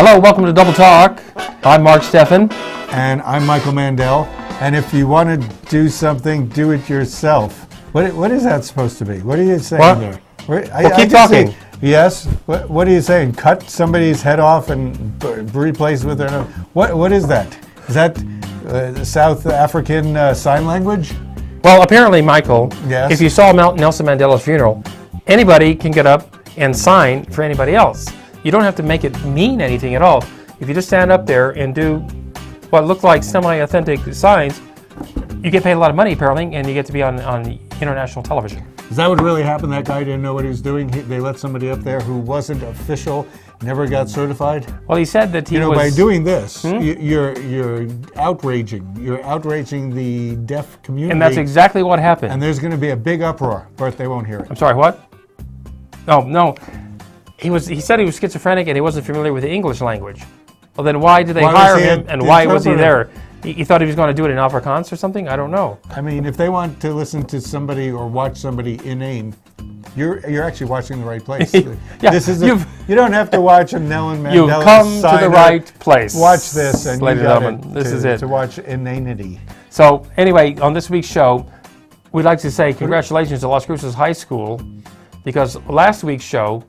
Hello, welcome to Double Talk. I'm Mark Steffen. And I'm Michael Mandel. And if you want to do something, do it yourself. What is that supposed to be? What are you saying there? Keep talking. Yes. What are you saying? Cut somebody's head off and replace with another? What is that? Is that South African sign language? Well, apparently, Michael, Yes. if you saw Nelson Mandela's funeral, anybody can get up and sign for anybody else. You don't have to make it mean anything at all. If you just stand up there and do what look like semi-authentic signs, you get paid a lot of money, apparently, and you get to be on international television. Is that what really happened? That guy didn't know what he was doing? They let somebody up there who wasn't official, never got certified? Well, he said that he was... by doing this, you're outraging the deaf community. And that's exactly what happened. And there's going to be a big uproar, but they won't hear it. I'm sorry, what? Oh, no. He said he was schizophrenic and he wasn't familiar with the English language. Well, then why did they hire him and why was he there? He thought he was going to do it in Afrikaans or something? I don't know. I mean, if they want to listen to somebody or watch somebody inane, you're actually watching the right place. Yeah, this is you don't have to watch a Nelson Mandela. You've come to the right place. Watch this, and ladies and gentlemen, this is it. To watch inanity. So anyway, on this week's show, we'd like to say congratulations to Las Cruces High School, because last week's show,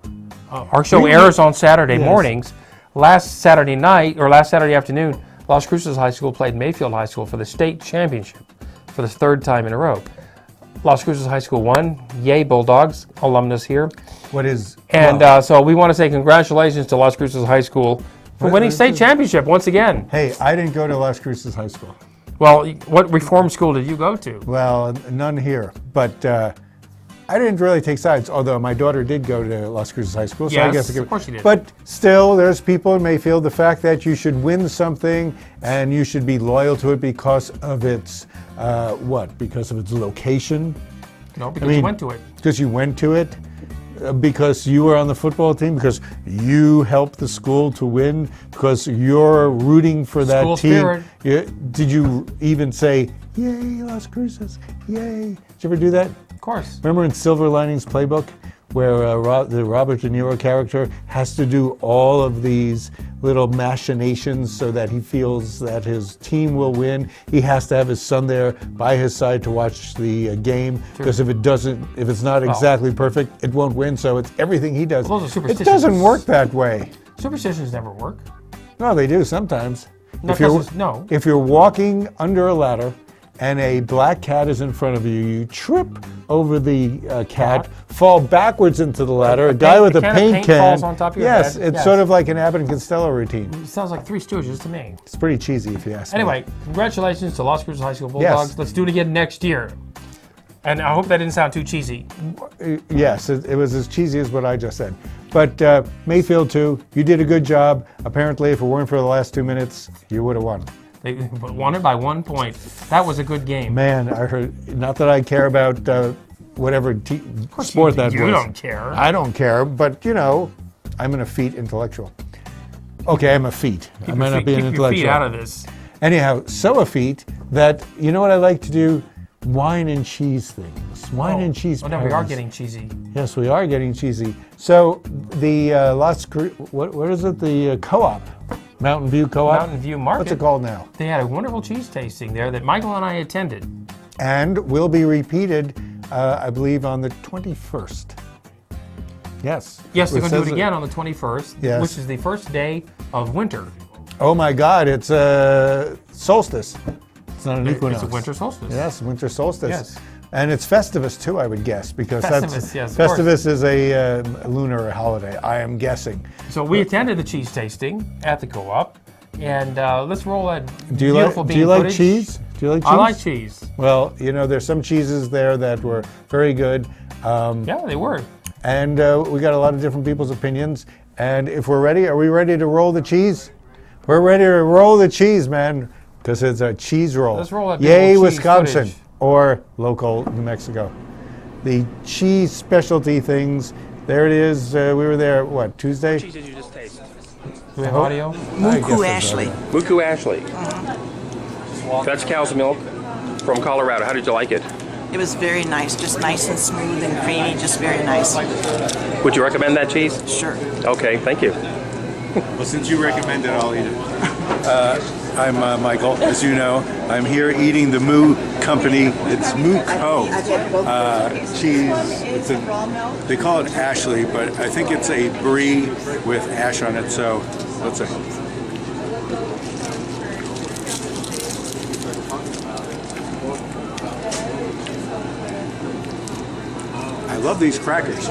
our show airs on Saturday mornings. Last Saturday night, or last Saturday afternoon, Las Cruces High School played Mayfield High School for the state championship for the third time in a row. Las Cruces High School won. Yay, Bulldogs, alumnus here. So we want to say congratulations to Las Cruces High School for winning state championship once again. Hey, I didn't go to Las Cruces High School. Well, what reform school did you go to? Well, none here, but I didn't really take sides, although my daughter did go to Las Cruces High School, so yes, I guess of course she did. But still, there's people in Mayfield, the fact that you should win something and you should be loyal to it because of its, Because of its location? No, because you went to it. Because you went to it? Because you were on the football team? Because you helped the school to win? Because you're rooting for that school team? Spirit. Did you even say, yay, Las Cruces, yay? Did you ever do that? Of course. Remember in Silver Linings Playbook, where the Robert De Niro character has to do all of these little machinations so that he feels that his team will win. He has to have his son there by his side to watch the game, because if it's not exactly perfect, it won't win. So it's everything he does. Well, those are superstitions. It doesn't work that way. Superstitions never work. No, they do sometimes. No, If you're walking under a ladder and a black cat is in front of you, you trip over the cat, fall backwards into the ladder. A guy with a paint can falls on top of your head. Yes, it's sort of like an Abbott and Costello routine. It sounds like Three Stooges to me. It's pretty cheesy if you ask me. Anyway, congratulations to Las Cruces High School Bulldogs. Yes. Let's do it again next year. And I hope that didn't sound too cheesy. Yes, it was as cheesy as what I just said. But Mayfield too, you did a good job. Apparently, if it weren't for the last 2 minutes, you would have won. They won it by 1 point. That was a good game. Man, I heard, not that I care about whatever sport that was. You don't care. I don't care, but I'm an effete intellectual. Okay, I'm effete. I might not be an intellectual. Keep your feet out of this. Anyhow, so effete that, you know what I like to do? Wine and cheese things. Wine and cheese. Oh, no, we are getting cheesy. Yes, we are getting cheesy. So the what is it? The co-op. Mountain View Co-op? Mountain View Market. What's it called now? They had a wonderful cheese tasting there that Michael and I attended. And will be repeated, I believe, on the 21st. Yes. Yes, they're going to do it again on the 21st, which is the first day of winter. Oh my God, it's a solstice. It's not an equinox. It's a winter solstice. Yes, winter solstice. Yes. And it's Festivus too, I would guess, because Festivus is a lunar holiday, I am guessing. So we attended the cheese tasting at the co-op, and let's roll that beautiful bean footage. Do you like cheese? Do you like cheese? I like cheese. Well, there's some cheeses there that were very good. Yeah, they were. And we got a lot of different people's opinions. And if we're ready, are we ready to roll the cheese? We're ready to roll the cheese, man, because it's a cheese roll. Let's roll that Yay, cheese Wisconsin. footage. Or local New Mexico. The cheese specialty things. There it is. We were there, Tuesday? What cheese did you just taste? Do we have audio? Muku Ashley. Muku Ashley. That's cow's milk from Colorado. How did you like it? It was very nice, just nice and smooth and creamy, just very nice. Would you recommend that cheese? Sure. Okay, thank you. Well, since you recommend it, I'll eat it. I'm Michael, as you know. I'm here eating the Moo Company. It's Moo Co. Cheese. They call it Ashley, but I think it's a brie with ash on it. So let's see. I love these crackers.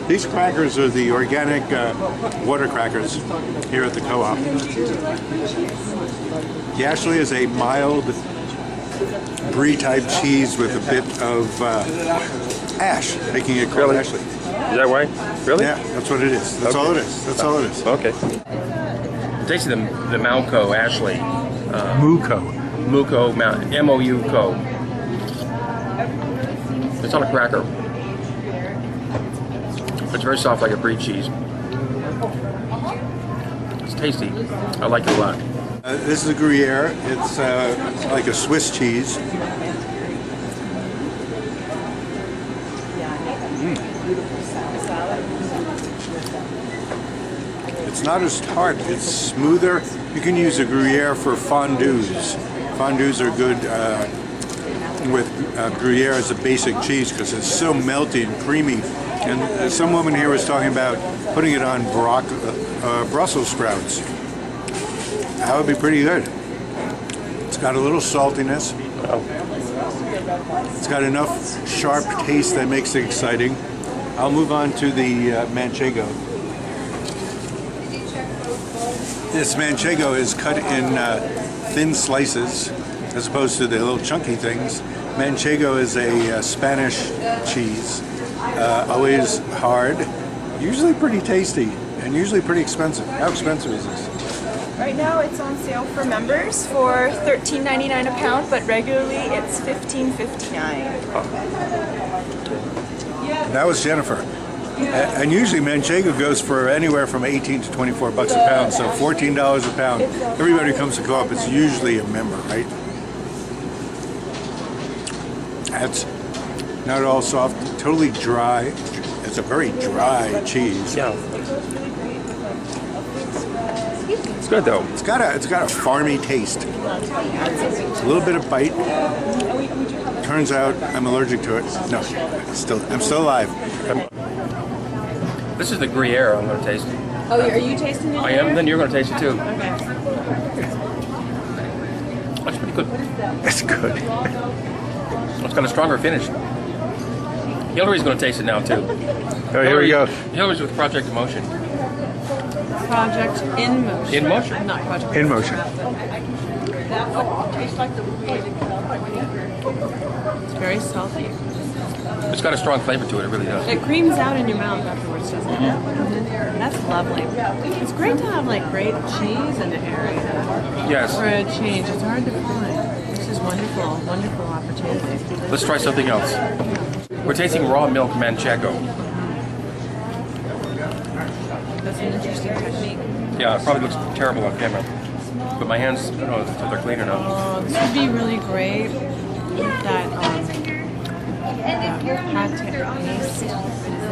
These crackers are the organic water crackers here at the co-op. The Ashley is a mild brie type cheese with a bit of ash, making it called Really? Ashley. Is that right? Really? Yeah, that's what it is. That's all it is. That's all it is. Okay. Tasting the Mouco Ashley. Muco. Mouco, M-O-U-Co. It's on a cracker. It's very soft like a brie cheese. It's tasty. I like it a lot. This is a Gruyere. It's like a Swiss cheese. It's not as tart. It's smoother. You can use a Gruyere for fondues. Fondues are good with Gruyere as a basic cheese because it's so melty and creamy. And some woman here was talking about putting it on Brussels sprouts. That would be pretty good. It's got a little saltiness. It's got enough sharp taste that makes it exciting. I'll move on to the manchego. This manchego is cut in thin slices as opposed to the little chunky things. Manchego is a Spanish cheese. Always hard, usually pretty tasty, and usually pretty expensive. How expensive is this? Right now it's on sale for members for $13.99 a pound, but regularly it's $15.59. That was Jennifer. And usually manchego goes for anywhere from 18 to 24 bucks a pound, so $14 a pound. Everybody who comes to co-op is usually a member, right? That's not at all soft, totally dry. It's a very dry cheese. Yeah. It's good though. It's got a farmy taste. It's a little bit of bite. Turns out I'm allergic to it. No, I'm still alive. This is the Gruyere I'm going to taste. Oh, are you tasting it? I am. Then you're going to taste it too. Okay. That's pretty good. It's good. It's got a stronger finish. Hillary's going to taste it now too. Oh, here we go. Hillary's with Project Emotion. Project in motion. In motion. Not project. In motion. It's very salty. It's got a strong flavor to it. It really does. It creams out in your mouth afterwards, doesn't it? That's lovely. It's great to have like great cheese in the area Yes. for a change. It's hard to find. This is wonderful, wonderful opportunity. Let's try something else. We're tasting raw milk manchego. That's an interesting technique. Yeah, it probably looks terrible on camera. But my hands, I don't know if they're clean or not. Oh, this would be really great with that pate.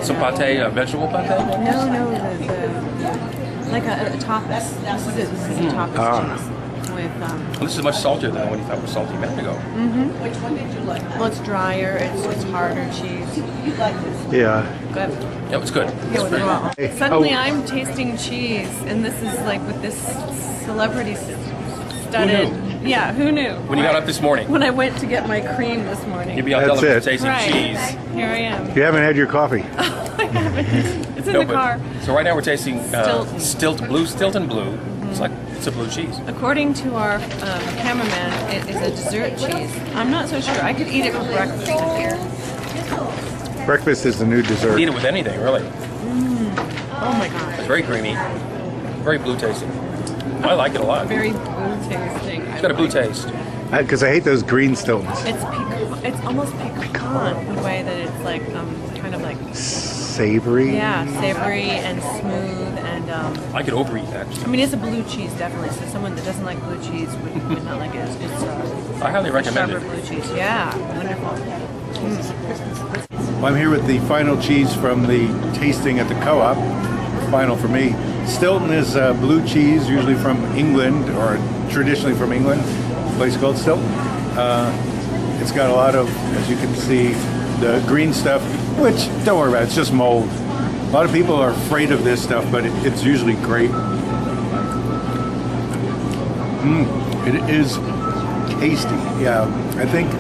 Some pate, vegetable pate? No, the like a tapas. This is a tapas cheese with Well, this is much saltier than what you thought was salty manchego. well, it's drier. It's harder cheese. Yeah. Good. Yeah, it's good. Yeah, well, suddenly I'm tasting cheese, and this is like with this celebrity studded. Yeah, who knew? When you got up this morning, When I went to get my cream this morning. you'd be on That's television it. tasting Right. cheese. Here I am. You haven't had your coffee. It's in No, the but- car. So right now we're tasting Stilton. Stilton Blue. It's a blue cheese. According to our cameraman, it is a dessert cheese. I'm not so sure. I could eat it for breakfast in here. Breakfast is the new dessert. Eat it with anything, really. Oh my god. It's very creamy, very blue tasting. I like it a lot. Very blue tasting. It's got a blue taste. Because I hate those green stones. It's almost pecan in the way that it's like kind of like Savory. savory and smooth and I could overeat that. I mean it's a blue cheese definitely. So someone that doesn't like blue cheese would not like it. It's I highly recommend sharper it. blue cheese. Yeah, wonderful. Well, I'm here with the final cheese from the tasting at the co-op. Final for me. Stilton is blue cheese, usually from England, or traditionally from England, a place called Stilton. It's got a lot of, as you can see, the green stuff, which, don't worry about it, it's just mold. A lot of people are afraid of this stuff, but it's usually great. It is tasty. Yeah, I think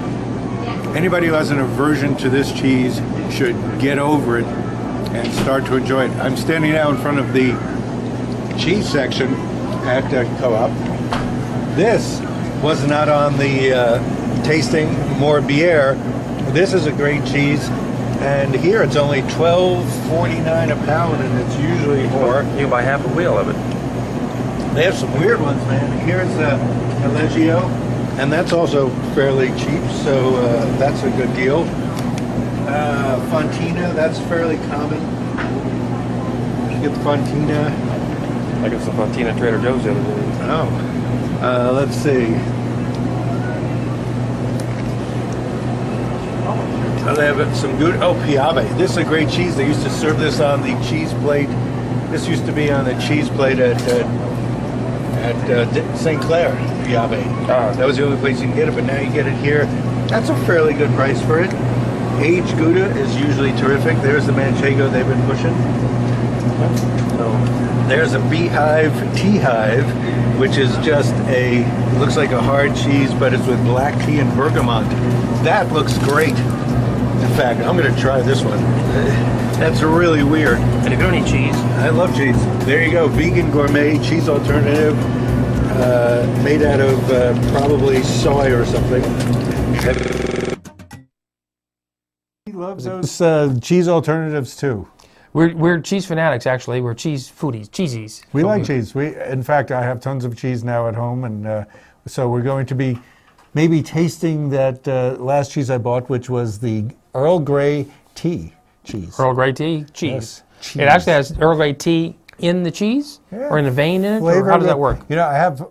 anybody who has an aversion to this cheese should get over it and start to enjoy it. I'm standing now in front of the cheese section at Co-op. This was not on the tasting Morbier. This is a great cheese, and here it's only $12.49 a pound, and it's usually more. You can buy half a wheel of it. They have some weird ones, man. Here's a Leggio, and that's also fairly cheap, so that's a good deal. Fontina, that's fairly common. You get the Fontina. I got some Fontina at Trader Joe's the other day. Oh, let's see. Oh, they have some good. Oh, Piave. This is a great cheese. They used to serve this on the cheese plate. This used to be on the cheese plate at St. Clair, Piave. That was the only place you can get it, but now you get it here. That's a fairly good price for it. Aged Gouda is usually terrific. There's the Manchego they've been pushing. There's a Beehive Tea Hive, which is just looks like a hard cheese, but it's with black tea and bergamot. That looks great. In fact, I'm going to try this one. That's really weird. And if you don't eat cheese, I love cheese. There you go, vegan gourmet cheese alternative, made out of probably soy or something. He loves those cheese alternatives too. We're cheese fanatics, actually. We're cheese foodies, cheesies. We like cheese. In fact, I have tons of cheese now at home, and so we're going to be maybe tasting that last cheese I bought, which was the Earl Grey tea cheese. Earl Grey tea, cheese. Yes, cheese. It actually has Earl Grey tea in the cheese, or in the vein in it, or Flavor how does of that it. work? You know, I have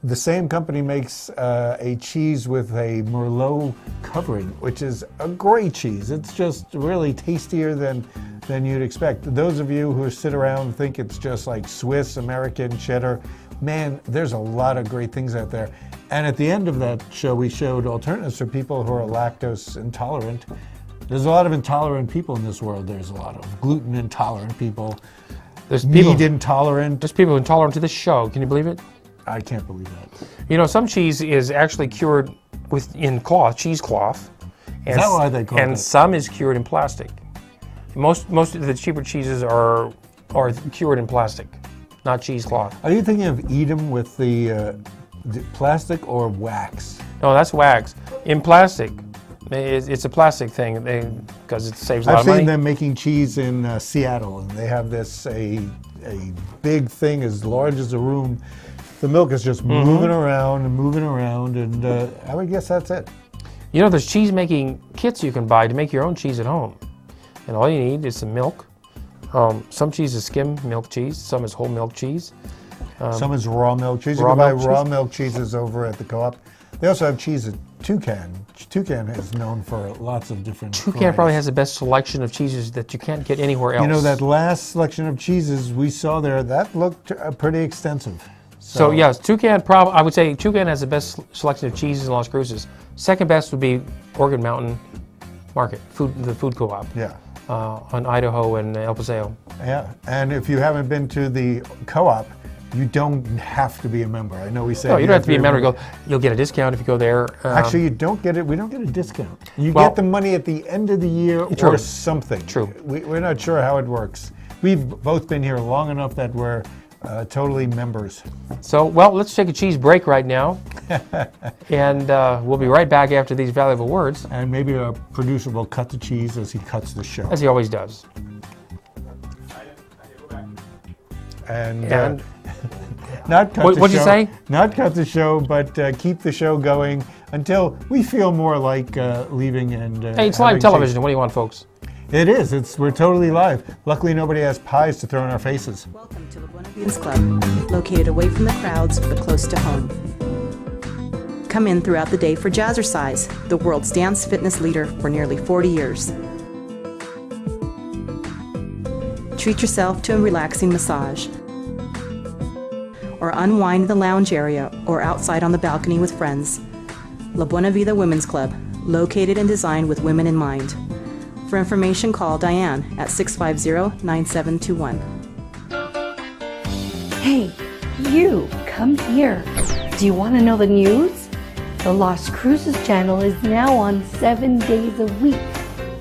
the same company makes a cheese with a Merlot covering, which is a great cheese. It's just really tastier than you'd expect. Those of you who sit around and think it's just like Swiss, American, cheddar, man, there's a lot of great things out there. And at the end of that show, we showed alternatives for people who are lactose intolerant. There's a lot of intolerant people in this world. There's a lot of gluten intolerant people, There's people, meat intolerant. there's people intolerant to this show. Can you believe it? I can't believe that. You know, some cheese is actually cured in cloth, cheesecloth. Is that why they call And it? some is cured in plastic. Most of the cheaper cheeses are cured in plastic, not cheesecloth. Are you thinking of Edam with the plastic or wax? No, that's wax. In plastic, it's a plastic thing because it saves a lot I've of money. seen them making cheese in Seattle, and they have this a big thing as large as a room. The milk is just moving around, and I would guess that's it. You know, there's cheese making kits you can buy to make your own cheese at home. And all you need is some milk. Some cheese is skim milk cheese, some is whole milk cheese. Some is raw milk cheese. You raw can buy milk raw cheese? milk cheeses over at the Co-op. They also have cheese at Toucan. Toucan is known for lots of different Toucan varieties. probably has the best selection of cheeses that you can't get anywhere else. You know, that last selection of cheeses we saw there, that looked pretty extensive. So yes, Toucan I would say Toucan has the best selection of cheeses in Las Cruces. Second best would be Organ Mountain Market, the food co-op. Yeah. On Idaho and El Paseo. Yeah, and if you haven't been to the Co-op, you don't have to be a member. I know we said No, you don't have to be a member. You'll get a discount if you go there. Actually, you don't get it. We don't get a discount. You Well, get the money at the end of the year True. or something. True. We're not sure how it works. We've both been here long enough that we're totally members. So, well, let's take a cheese break right now. And we'll be right back after these valuable words, And maybe our producer will cut the cheese as he cuts the show. as he always does. And What'd not cut the show. you say? Not cut the show, but keep the show going until we feel more like leaving and. Hey, it's having live television. What do you want, folks? It is. We're totally live. Luckily, nobody has pies to throw in our faces. Welcome to the Buena Beans Club, located away from the crowds but close to home. Come in throughout the day for Jazzercise, the world's dance fitness leader for nearly 40 years. Treat yourself to a relaxing massage. or unwind in the lounge area or outside on the balcony with friends. La Buena Vida Women's Club, located and designed with women in mind. For information, call Diane at 650-9721. Hey, you, come here. Do you want to know the news? The Lost Cruises channel is now on 7 days a week,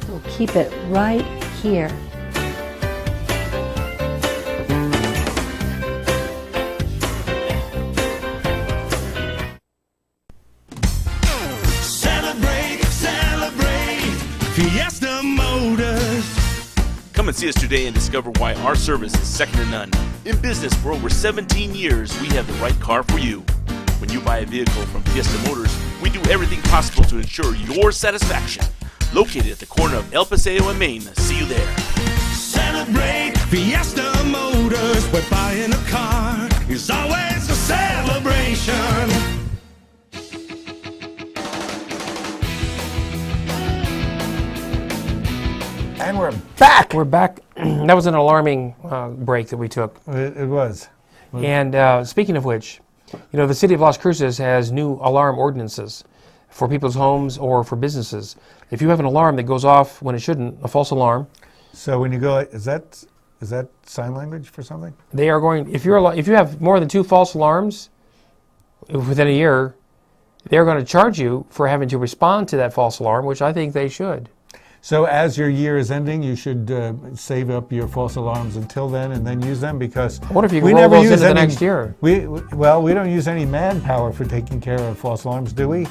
so keep it right here. Celebrate, celebrate, Fiesta Motors. Come and see us today and discover why our service is second to none. In business for over 17 years, we have the right car for you. When you buy a vehicle from Fiesta Motors, we do everything possible to ensure your satisfaction. Located at the corner of El Paseo and Main. See you there. Celebrate, Fiesta Motors, where buying a car is always a celebration. And we're back. We're back. That was an alarming break that we took. It was. And speaking of which, you know, the city of Las Cruces has new alarm ordinances for people's homes or for businesses. If you have an alarm that goes off when it shouldn't, a false alarm. So when you go, is that sign language for something? They are going. If you have more than 2 false alarms within a year, they're going to charge you for having to respond to that false alarm, which I think they should. So as your year is ending, you should save up your false alarms until then and then use them, because What if you can roll those into the next year? We don't use any manpower for taking care of false alarms, do we?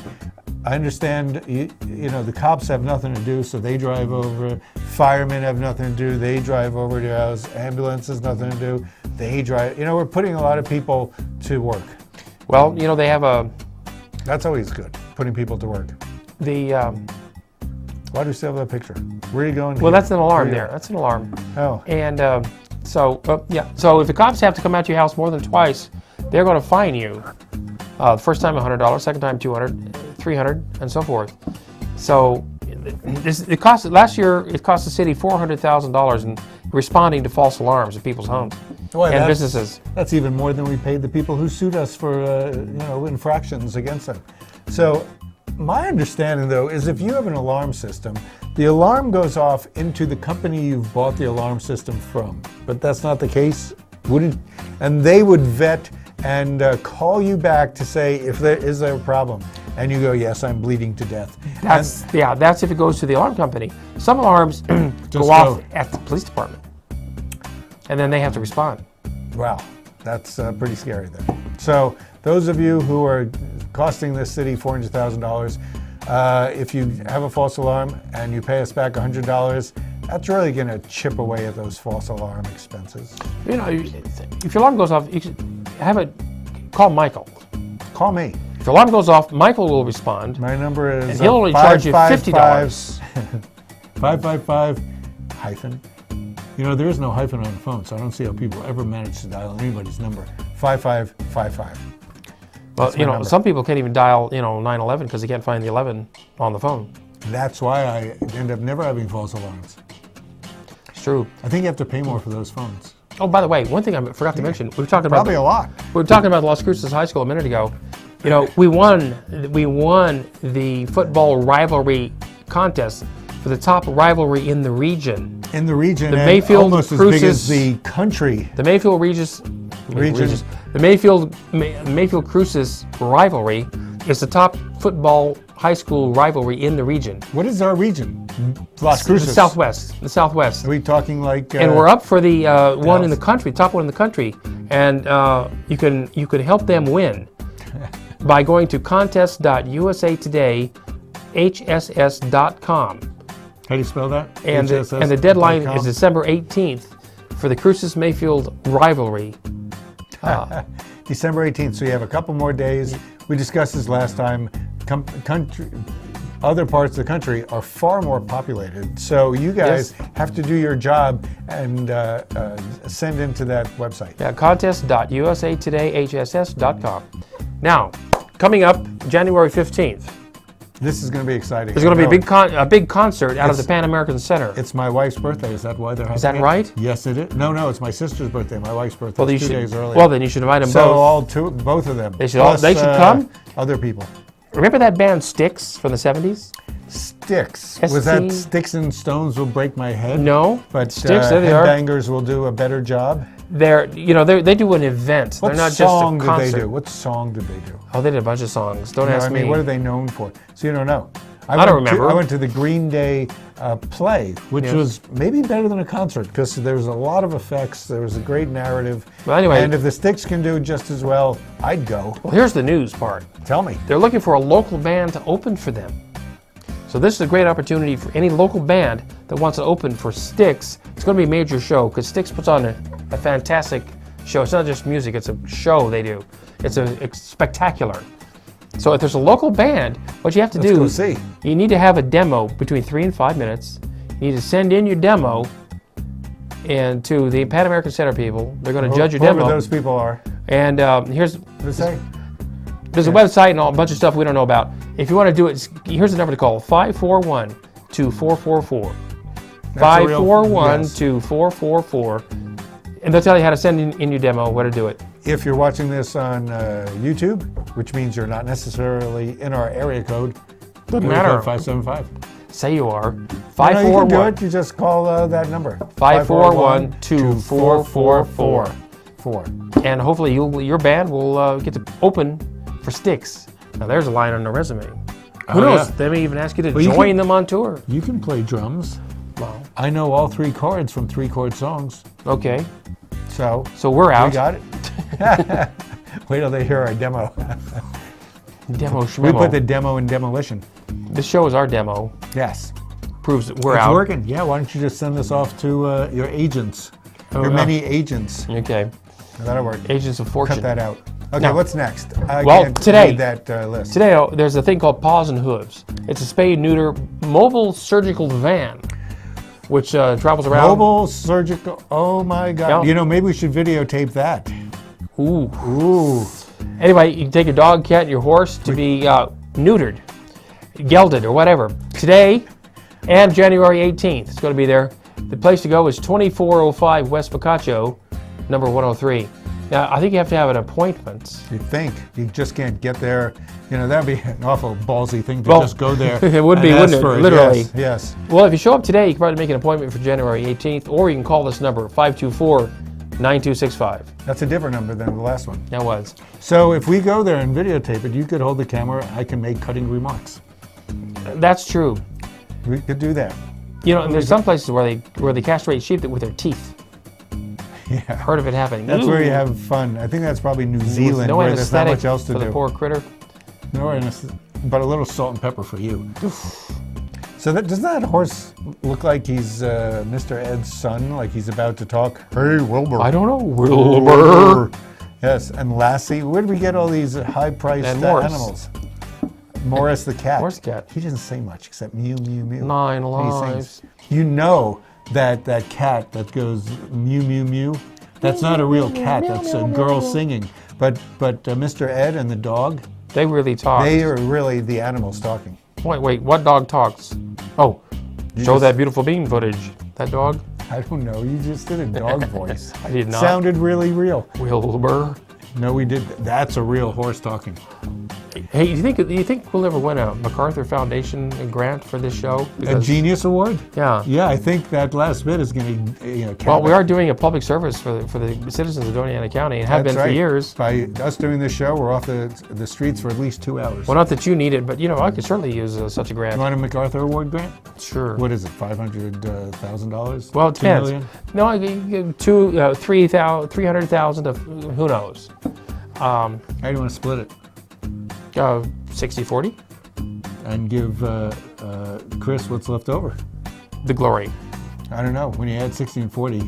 I understand, you know, the cops have nothing to do, so they drive over. Firemen have nothing to do, they drive over to your house. Ambulances, nothing to do, they drive. You know, we're putting a lot of people to work. Well, you know, they have That's always good, putting people to work. Why do you still have that picture? Where are you going? Well, that's an alarm there. That's an alarm. Oh. And so if the cops have to come out to your house more than twice, they're going to fine you. The first time $100, second time $200, $300, and so forth. So last year it cost the city $400,000 in responding to false alarms in people's homes and businesses. That's even more than we paid the people who sued us for infractions against them. So my understanding, though, is if you have an alarm system, the alarm goes off into the company you've bought the alarm system from. But that's not the case, wouldn't? And they would vet and call you back to say if there is a problem, and you go, yes, I'm bleeding to death. That's if it goes to the alarm company. Some alarms go off at the police department, and then they have to respond. Wow, that's pretty scary then. So those of you who are costing this city $400,000, if you have a false alarm and you pay us back $100, that's really going to chip away at those false alarm expenses. You know, if your alarm goes off, you should call Michael. Call me. If your alarm goes off, Michael will respond. My number is and he'll only charge you $50. 555 hyphen. You know, there is no hyphen on the phone, so I don't see how people ever manage to dial anybody's number. 5555. Well, you know, number. Some people can't even dial, 911 because they can't find the 11 on the phone. That's why I end up never having false alarms. It's true. I think you have to pay more for those phones. Oh, by the way, one thing I forgot to mention. We were talking about probably a lot. We were talking about Las Cruces High School a minute ago. You know, we won the football rivalry contest for the top rivalry in the region. In the region, the Mayfield almost Cruces, as big as the country. The Mayfield Mayfield Cruces rivalry is the top football high school rivalry in the region. What is our region? Las Cruces. The Southwest. Are we talking like? And we're up for the one in the country, top one in the country, and you can help them win by going to contest.usatoday.hss.com. How do you spell that? And the deadline is December 18th for the Cruces Mayfield rivalry. December 18th, so you have a couple more days. We discussed this last time. Other parts of the country are far more populated, so you guys have to do your job and send into that website. Yeah, contest.usatoday.hss.com. Now, coming up January 15th, This is going to be exciting. There's going to be I know a big concert out of the It's- Pan American Center. It's my wife's birthday. Is that why they're having Is that it? right? Yes, it is. No, it's my sister's birthday. My wife's birthday. Well, It's you 2 should- days earlier. well, then you should invite them so both. both of them. They should come? Other people. Remember that band Styx from the 70s? Sticks. ST? Was that Sticks and Stones Will Break My Head? No. But Styx, there they are. Headbangers will do a better job. They do an event. What They're not song just a concert. did they do? What song did they do? Oh, they did a bunch of songs. Don't ask me. What are they known for? So you don't know. I don't remember. I went to the Green Day play, which Yes. was maybe better than a concert because there was a lot of effects. There was a great narrative. Well, anyway. And if the Sticks can do just as well, I'd go. Well, here's the news part. Tell me. They're looking for a local band to open for them. So this is a great opportunity for any local band that wants to open for Styx. It's going to be a major show because Styx puts on a fantastic show. It's not just music, it's a show they do. It's spectacular. So if there's a local band, what you have to Let's do go is see. you need to have a demo between 3 and 5 minutes. You need to send in your demo and to the Pan American Center people. They're going to judge your Whoever demo. those people are. And here's What does it say? there's a website and a bunch of stuff we don't know about. If you want to do it, here's the number to call: 541-2444. That's a real- 541-2444. And they'll tell you how to send in your demo, where to do it. If you're watching this on YouTube, which means you're not necessarily in our area code, Doesn't area matter. code 575. Say you are. No, you can do 541 it. You just call that number. 541-2444. 4. And hopefully your band will get to open for Styx. Now there's a line on the resume. Who knows? yeah. They may even ask you to Well, you join can- them on tour. You can play drums. Well, I know all 3 chords from 3-chord songs. okay. So So we're out. we got it. Wait till they hear our demo. Demo We schmemo. put the demo in demolition. This show is our demo. Yes. Proves that we're It's out. working. Yeah, why don't you just send this off to your agents? Your many agents. Okay. That'll work. Agents of Fortune. Cut that out. Okay, Now- what's next? I Well, can't today- read that list. Today, there's a thing called Paws and Hooves. It's a spay-neuter mobile surgical van, which travels around. Mobile surgical. Oh my God. Yeah. You know, maybe we should videotape that. Ooh. Ooh. Anyway, you can take your dog, cat, and your horse to be neutered, gelded, or whatever. Today and January 18th, it's going to be there. The place to go is 2405 West Picacho, number 103. Now, I think you have to have an appointment. You think. You just can't get there. You know, that'd be an awful ballsy thing to Well, just go there. it would and be, ask wouldn't it? for Literally. Yes, yes. Well, if you show up today, you can probably make an appointment for January 18th, or you can call this number, 524-9265. That's a different number than the last one. That was. So if we go there and videotape it, you could hold the camera. I can make cutting remarks. That's true. We could do that. You know, and there's some places where they castrate sheep with their teeth. Yeah. Heard of it happening. That's where you Ooh. have fun. I think that's probably New With Zealand, no where there's not anesthetic much else to for do. the poor critter. No anesthetic, but a little salt and pepper for you. So doesn't that horse look like he's Mr. Ed's son, like he's about to talk? Hey, Wilbur. I don't know. Wilbur. Yes, and Lassie. Where did we get all these high-priced And Morris. animals? Morris the cat. Morris cat. He didn't say much except mew, mew, mew. 9 He lives. sings. You know that cat that goes mew, mew, mew, that's not a real cat. That's a girl singing. But Mr. Ed and the dog, They really talk. they are really the animals talking. Wait, what dog talks? Oh, You show just- that beautiful bean footage. That dog? I don't know. You just did a dog voice. I did not. Sounded really real. Wilbur. No, we did. That's a real horse talking. Hey, do you think we'll ever win a MacArthur Foundation grant for this show? A Because- Genius Award? Yeah. Yeah, I think that last bit is going to, Well, we are doing a public service for the citizens of Doña Ana County and have That's been for right. years. By us doing this show, we're off the streets for at least 2 hours. Well, not that you need it, but I could certainly use such a You grant. want a MacArthur Award grant? Sure. What is it, $500,000? Well, it $2 depends. million? No, I give 300,000 of who knows. How do you want to split it? 60-40, And give Chris what's left over? the glory. I don't know. When you add 60 and 40.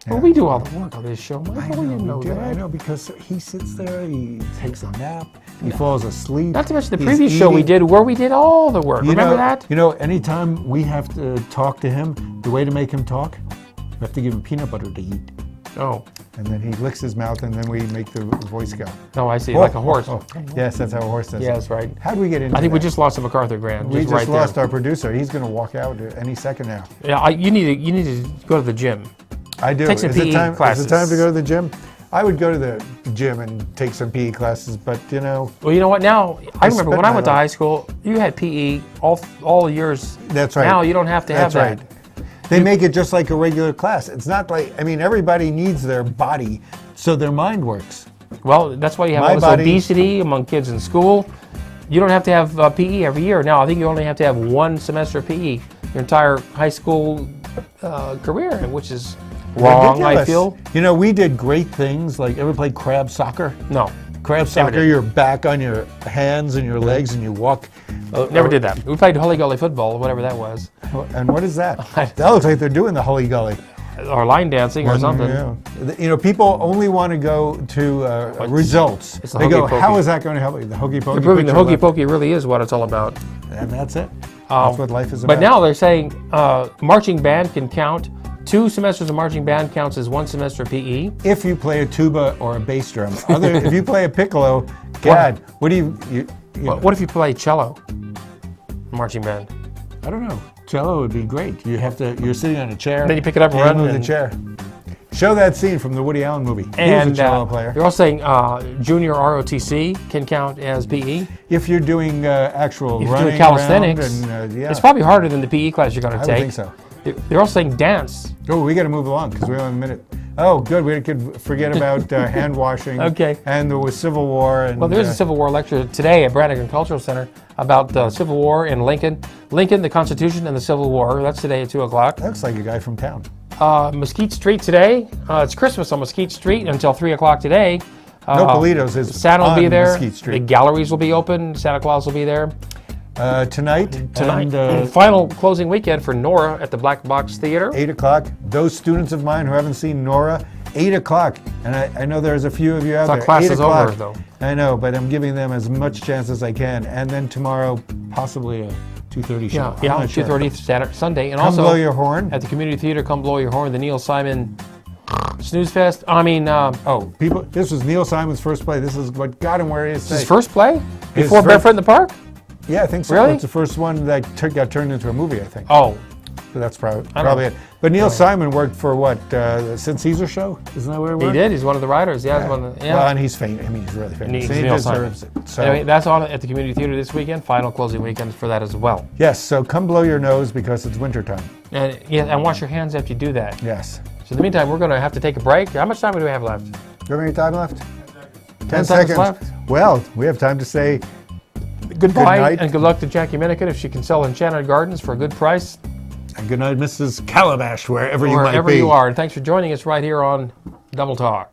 Well, we do all the work on this show. I Michael, you know we do. that. I know, because he sits there, he takes a nap, he falls asleep. Not to mention the he's previous show we eating. did where we did all the work. Remember that? You know, anytime we have to talk to him, the way to make him talk, we have to give him peanut butter to eat. Oh. And then he licks his mouth, and then we make the voice go. Oh, I see, like a horse. Yes, that's how a horse does it. Yes, right. How do we get into I think we that? just lost a MacArthur grant. We just right lost there. our producer. He's going to walk out any second now. Yeah, you need to go to the gym. I do. Take some Is PE it time? classes. Is it time to go to the gym? I would go to the gym and take some PE classes, but Well, you know what? Now I remember spent when I my went to life- high school, you had PE all years. That's right. Now you don't have to have That's that. right. They make it just like a regular class. It's not like, I mean, everybody needs their body so their mind works. Well, that's why you have My all this body- obesity among kids in school. You don't have to have PE every year. Now I think you only have to have one semester of PE your entire high school career, which is wrong, I Ridiculous. feel. You know, we did great things. Like, ever play crab soccer? No, Crab soccer, did. you're back on your hands and your legs and you walk. never did that. We played Holy Gully football, whatever that was, And what is that? That looks like they're doing the Hully Gully. or line dancing or something. Yeah. You know, people only want to go to results. It's the They go, hokey pokey. how is that going to help you? The hokey pokey. They're proving the picture hokey left. pokey really is what it's all about. And that's it. That's what life is about. But now they're saying marching band can count. 2 semesters of marching band counts as 1 semester of PE. if you play a tuba or a bass drum, if you play a piccolo, God, what do you What if you play cello? Marching band. I don't know. Cello would be great. You're sitting on a chair. Then you pick it up and you run move the and- chair. Show that scene from the Woody Allen movie. He was a And cello player. they're also saying junior ROTC can count as PE. If you're doing actual If you're running doing calisthenics, around and, yeah, it's probably harder than the PE class you're going I to would take. think so. They're also saying dance. Oh, we got to move along because we only have a minute. Oh, good. We could forget about hand washing. Okay. And there was Civil War. And, Well, there's a Civil War lecture today at Brannigan Cultural Center about the Civil War in Lincoln. Lincoln, the Constitution, and the Civil War. That's today at 2 o'clock. Looks like a guy from town. Mesquite Street today. It's Christmas on Mesquite Street until 3 o'clock today. Nopalitos is Santa will be on there. Mesquite Street. The galleries will be open. Santa Claus will be there. Tonight. Tonight, And, final closing weekend for Nora at the Black Box Theater. 8 o'clock. Those students of mine who haven't seen Nora, 8 o'clock. And I know there's a few of you out Thought there. class 8 is o'clock. over, though. I know, but I'm giving them as much chance as I can. And then tomorrow, possibly a 2:30 show. I'm Yeah, not sure. 2:30 Saturday, Sunday, and Come also blow your horn. at the Community Theater. Come blow your horn. The Neil Simon Snooze Fest. I mean, Oh, people! This was Neil Simon's first play. This is what got him where he is today. his first play His before first- Barefoot in the Park. Yeah, I think so. Really? It's the first one that got turned into a movie, I think. Oh, So that's probably I don't know. it. But Neil Simon worked for what? Sid Caesar Show? Isn't that where he he worked? did. He's one of the writers. Yeah, he's one of the, yeah. Well, and he's famous. I mean, he's really And famous. he's He Neil deserves Simon. it. So, Anyway, that's on at the Community Theater this weekend. Final closing weekend for that as well. yes, so come blow your nose because it's wintertime. And and wash your hands after you do that. Yes. So in the meantime, we're going to have to take a break. How much time do we have left? Do you have any time left? 10 seconds seconds. left. Well, we have time to say Goodbye night. and good luck to Jackie Minikin if she can sell Enchanted Gardens for a good price good night, Mrs. Calabash, wherever you might be. wherever you are. And thanks for joining us right here on Double Talk.